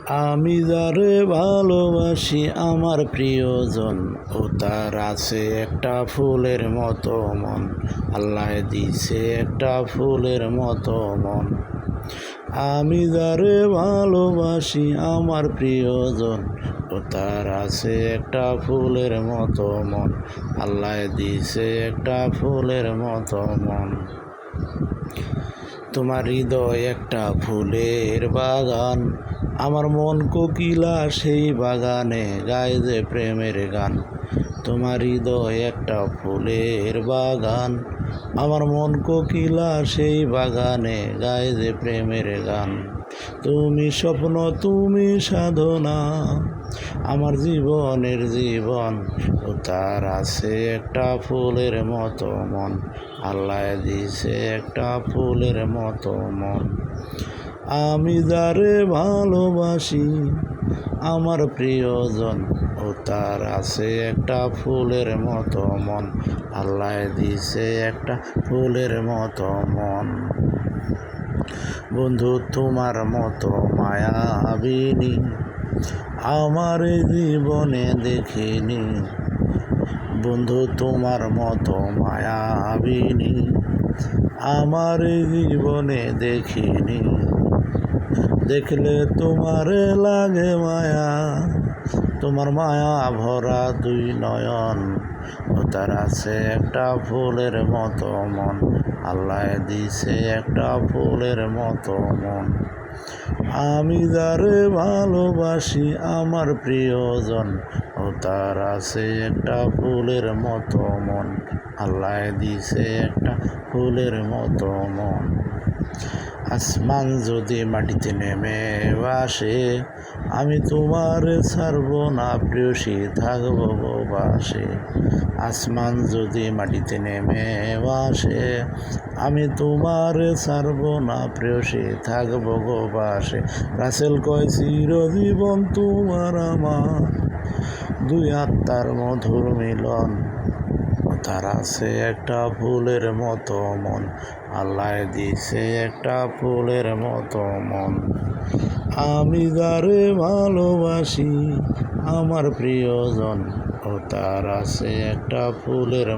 আমি যারে ভালোবাসি আমার প্রিয়জন, ও তার আছে একটা ফুলের মতো মন। আল্লাহ দিছে একটা ফুলের মতো মন। আমি যারে ভালোবাসি আমার প্রিয়জন, ও তার আছে একটা ফুলের মতো মন। আল্লাহ দিছে একটা ফুলের মতো মন। তোমার হৃদয় একটা ফুলের বাগান, আমার মন কোকিলা সেই বাগানে গায় যে প্রেমের গান। তোমার হৃদয় একটা ফুলের বাগান, আমার মন কোকিলা সেই বাগানে গায় যে প্রেমের গান। তুমি স্বপ্ন, তুমি সাধনা, আমার জীবনের জীবন, ও তার আছে একটা ফুলের মতো মন। আল্লাহ দিছে একটা ফুলের মতো মন। আমি যারে ভালোবাসি আমার প্রিয়জন, ও তার আছে একটা ফুলের মতো মন। আল্লাহ দিছে একটা ফুলের মতো মন। বন্ধু তোমার মতো মায়াবিনী আমার জীবনে দেখিনি। বন্ধু তোমার মতো মায়াবিনী আমার জীবনে দেখিনি। দেখলে তোমার লাগে মায়া, তোমার মায়া ভরা দুই নয়ন, ও তার আছে একটা ফুলের মতো মন। আল্লাহ দিছে একটা ফুলের মতো মন। আমি যারে ভালোবাসি আমার প্রিয়জন, ও তার আছে একটা ফুলের মতো মন। আল্লাহ দিছে একটা ফুলের মতো মন। আসমান যদি মাটিতে নেমে আসে, আমি তোমার ছাড়ব না প্রেয়সী, থাকবো গো বাসে। আসমান যদি মাটিতে নেমে আসে, আমি তোমার ছাড়ব না প্রেয়সী, থাকবো গো বাসে। রাসেল কয় চিরজীবন তোমার আমার, দুই আত্মার মধুর মিলন। তার আছে একটা ফুলের মতো মন। আল্লাহ দিছে একটা ফুলের মতো মন। আমি যারে ভালোবাসি আমার প্রিয়জন, ও তার আছে একটা ফুলের